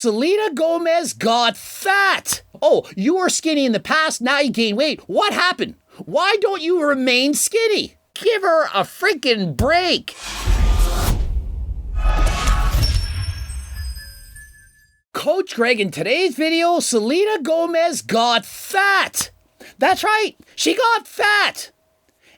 Selena Gomez got fat. Oh, you were skinny in the past, now you gain weight. What happened? Why don't you remain skinny? Give her a freaking break. Coach Greg, in today's video, Selena Gomez got fat. That's right, she got fat.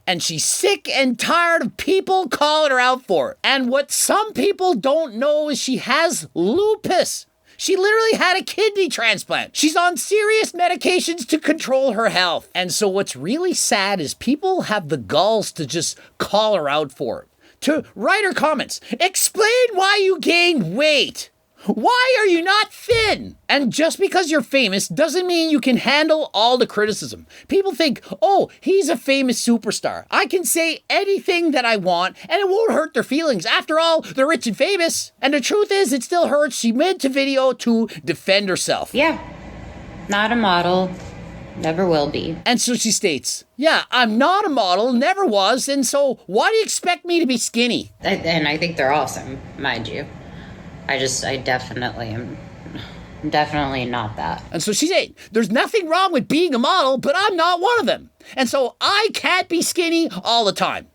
And she's sick and tired of people calling her out for it. And what some people don't know is she has lupus. She literally had a kidney transplant. She's on serious medications to control her health. And so what's really sad is people have the gulls to just call her out for it. To write her comments, explain why you gained weight. Why are you not thin? And just because you're famous doesn't mean you can handle all the criticism. People think, oh, he's a famous superstar. I can say anything that I want and it won't hurt their feelings. After all, they're rich and famous. And the truth is, it still hurts. She made a video to defend herself. Yeah, not a model. Never will be. And so she states, yeah, I'm not a model, never was. And so why do you expect me to be skinny? And I think they're awesome, mind you. I definitely am definitely not that. And so she's saying, there's nothing wrong with being a model, but I'm not one of them. And so I can't be skinny all the time.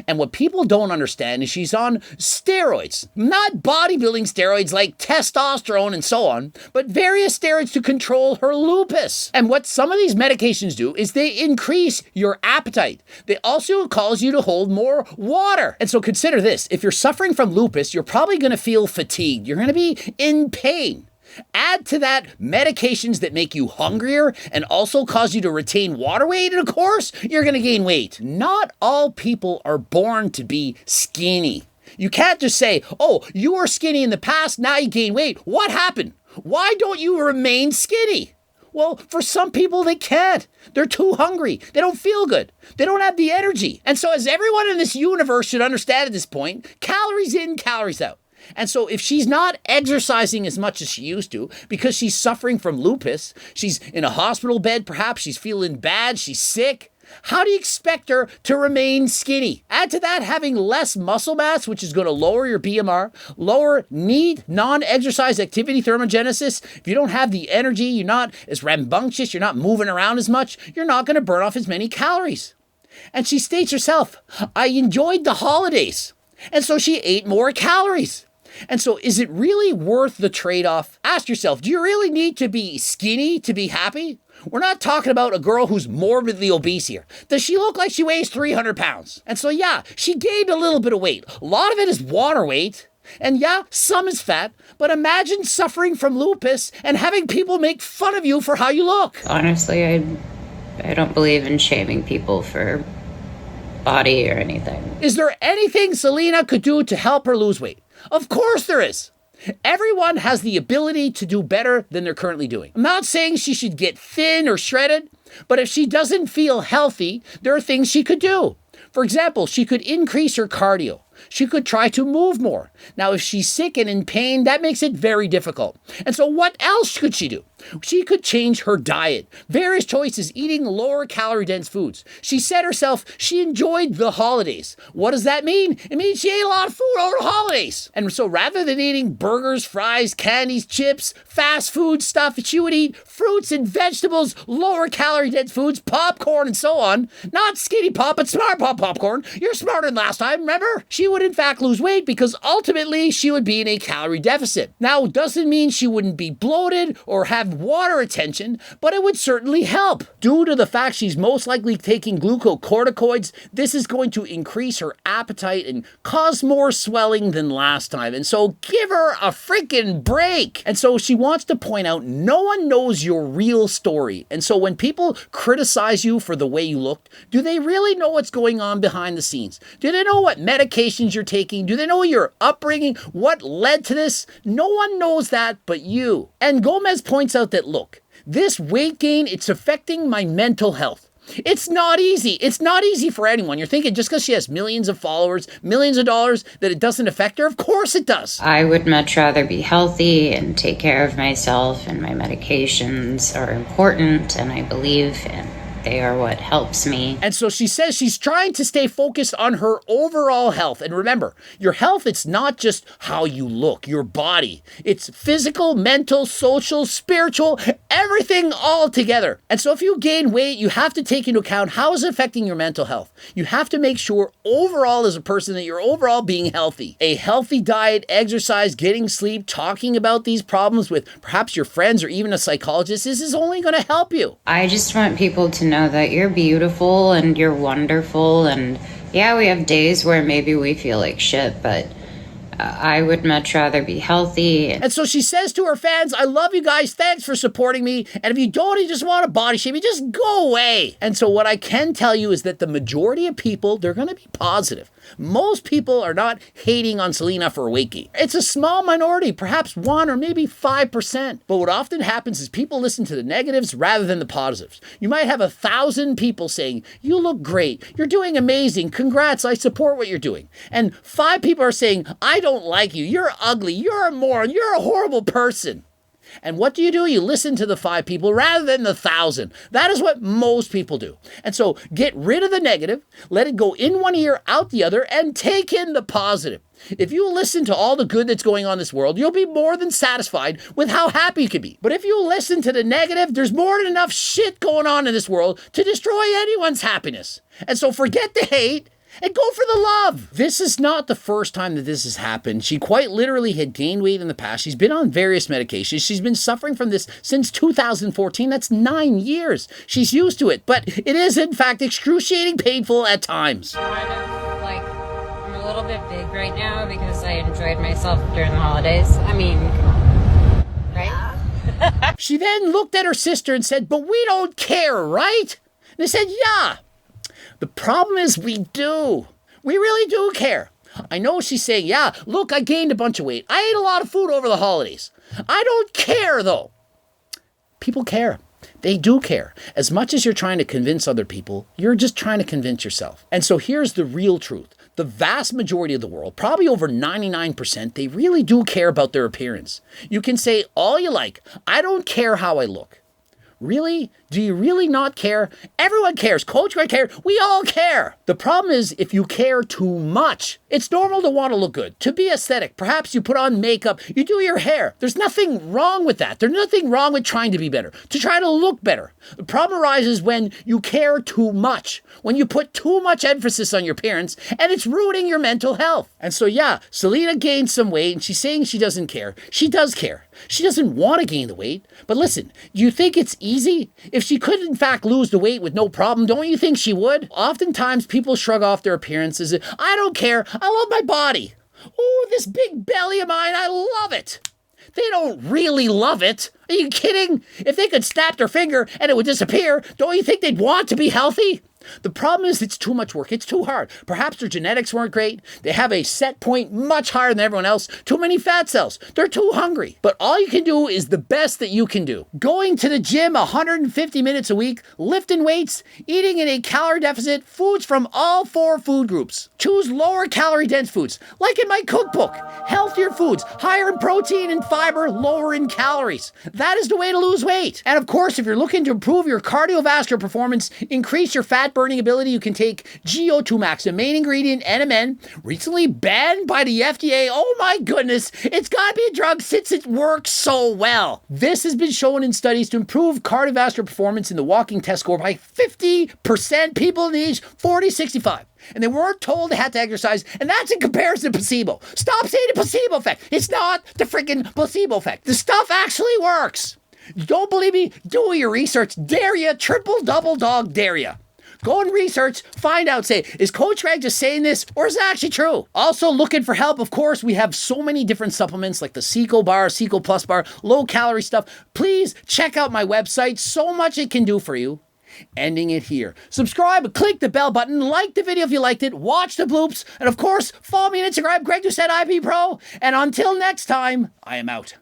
And what people don't understand is she's on steroids. Not bodybuilding steroids like testosterone and so on, but various steroids to control her lupus. And what some of these medications do is they increase your appetite. They also cause you to hold more water. And so consider this, if you're suffering from lupus, you're probably gonna feel fatigued. You're gonna be in pain. Add to that medications that make you hungrier and also cause you to retain water weight, and of course, you're gonna gain weight. Not all people are born to be skinny. You can't just say, oh, you were skinny in the past, now you gain weight. What happened? Why don't you remain skinny? Well, for some people, they can't. They're too hungry. They don't feel good. They don't have the energy. And so as everyone in this universe should understand at this point, calories in, calories out. And so if she's not exercising as much as she used to because she's suffering from lupus, she's in a hospital bed, perhaps she's feeling bad, she's sick, how do you expect her to remain skinny? Add to that having less muscle mass, which is going to lower your BMR, lower need non-exercise activity thermogenesis. If you don't have the energy, you're not as rambunctious, you're not moving around as much, you're not going to burn off as many calories. And she states herself, I enjoyed the holidays. And so she ate more calories. And so is it really worth the trade-off? Ask yourself, do you really need to be skinny to be happy? We're not talking about a girl who's morbidly obese here. Does she look like she weighs 300 pounds? And so yeah, she gained a little bit of weight. A lot of it is water weight. And yeah, some is fat. But imagine suffering from lupus and having people make fun of you for how you look. Honestly, I don't believe in shaming people for body or anything. Is there anything Selena could do to help her lose weight? Of course there is. Everyone has the ability to do better than they're currently doing. I'm not saying she should get thin or shredded, but if she doesn't feel healthy, there are things she could do. For example, she could increase her cardio. She could try to move more. Now, if she's sick and in pain, that makes it very difficult. And so what else could she do? She could change her diet. Various choices, eating lower calorie dense foods. She said herself she enjoyed the holidays. What does that mean? It means she ate a lot of food over the holidays. And so rather than eating burgers, fries, candies, chips, fast food stuff, she would eat fruits and vegetables, lower calorie dense foods, popcorn and so on. Not skinny pop, but smart pop popcorn. You're smarter than last time, remember? She would in fact lose weight because ultimately she would be in a calorie deficit. Now, it doesn't mean she wouldn't be bloated or have water retention, but it would certainly help. Due to the fact she's most likely taking glucocorticoids, this is going to increase her appetite and cause more swelling than last time. And so give her a freaking break. And so she wants to point out no one knows your real story. And so when people criticize you for the way you looked, do they really know what's going on behind the scenes? Do they know what medications you're taking? Do they know your upbringing? What led to this? No one knows that but you. And Gomez points out that, look, this weight gain, it's affecting my mental health. It's not easy. It's not easy for anyone. You're thinking just because she has millions of followers, millions of dollars, that it doesn't affect her? Of course it does. I would much rather be healthy and take care of myself, and my medications are important, and I believe in They are what helps me. And so she says she's trying to stay focused on her overall health. And remember, your health, it's not just how you look, your body. It's physical, mental, social, spiritual, everything all together. And so if you gain weight, you have to take into account how is it affecting your mental health. You have to make sure overall as a person that you're overall being healthy. A healthy diet, exercise, getting sleep, talking about these problems with perhaps your friends or even a psychologist, this is only going to help you. I just want people to know that you're beautiful and you're wonderful, and yeah, we have days where maybe we feel like shit, but I would much rather be healthy. And so she says to her fans, I love you guys, thanks for supporting me, and if you don't, you just want to body shame me, just go away. And so what I can tell you is that the majority of people, they're going to be positive. Most people are not hating on Selena for weight gain. It's a small minority, perhaps 1 or maybe 5%. But what often happens is people listen to the negatives rather than the positives. You might have 1,000 people saying, you look great, you're doing amazing, congrats, I support what you're doing. And 5 people are saying, I don't like you, you're ugly, you're a moron, you're a horrible person. And what do? You listen to the 5 people rather than the 1,000. That is what most people do. And so get rid of the negative, let it go in one ear, out the other, and take in the positive. If you listen to all the good that's going on in this world, you'll be more than satisfied with how happy you can be. But if you listen to the negative, there's more than enough shit going on in this world to destroy anyone's happiness. And so forget the hate and go for the love. This is not the first time that this has happened. She quite literally had gained weight in the past. She's been on various medications. She's been suffering from this since 2014. That's 9 years. She's used to it, but it is in fact excruciating painful at times. Kind of like, I'm a little bit big right now because I enjoyed myself during the holidays. I mean, come on, right? She then looked at her sister and said, but we don't care, right? And they said, yeah. The problem is we do. We really do care. I know she's saying, yeah, look, I gained a bunch of weight. I ate a lot of food over the holidays. I don't care, though. People care. They do care. As much as you're trying to convince other people, you're just trying to convince yourself. And so here's the real truth. The vast majority of the world, probably over 99%, they really do care about their appearance. You can say all you like. I don't care how I look. Really? Do you really not care? Everyone cares. Coach Greg cares. We all care. The problem is if you care too much. It's normal to want to look good, to be aesthetic. Perhaps you put on makeup, you do your hair. There's nothing wrong with that. There's nothing wrong with trying to be better, to try to look better. The problem arises when you care too much, when you put too much emphasis on your appearance, and it's ruining your mental health. And so yeah, Selena gained some weight and she's saying she doesn't care. She does care. She doesn't want to gain the weight. But listen, do you think it's easy? If she could in fact lose the weight with no problem, don't you think she would? Oftentimes people shrug off their appearances. I don't care. I love my body. Oh, this big belly of mine, I love it. They don't really love it. Are you kidding? If they could snap their finger and it would disappear, don't you think they'd want to be healthy? The problem is it's too much work. It's too hard. Perhaps their genetics weren't great. They have a set point much higher than everyone else. Too many fat cells. They're too hungry. But all you can do is the best that you can do. Going to the gym 150 minutes a week, lifting weights, eating in a calorie deficit, foods from all 4 food groups. Choose lower calorie dense foods, like in my cookbook. Healthier foods, higher in protein and fiber, lower in calories. That is the way to lose weight. And of course, if you're looking to improve your cardiovascular performance, increase your fat burning ability, you can take GO2 Max, the main ingredient, NMN, recently banned by the FDA. Oh my goodness, it's gotta be a drug since it works so well. This has been shown in studies to improve cardiovascular performance in the walking test score by 50% people in the age 40-65. And they weren't told they had to exercise, and that's in comparison to placebo. Stop saying the placebo effect. It's not the freaking placebo effect. The stuff actually works. You don't believe me? Do your research. Dare ya, triple double dog dare ya. Go and research, find out, say, is Coach Greg just saying this or is it actually true? Also looking for help, of course, we have so many different supplements like the Seco Bar, Seco Plus Bar, low calorie stuff. Please check out my website, so much it can do for you. Ending it here. Subscribe, click the bell button, like the video if you liked it, watch the bloops, and of course, follow me on Instagram, Greg Doucette IP Pro. And until next time, I am out.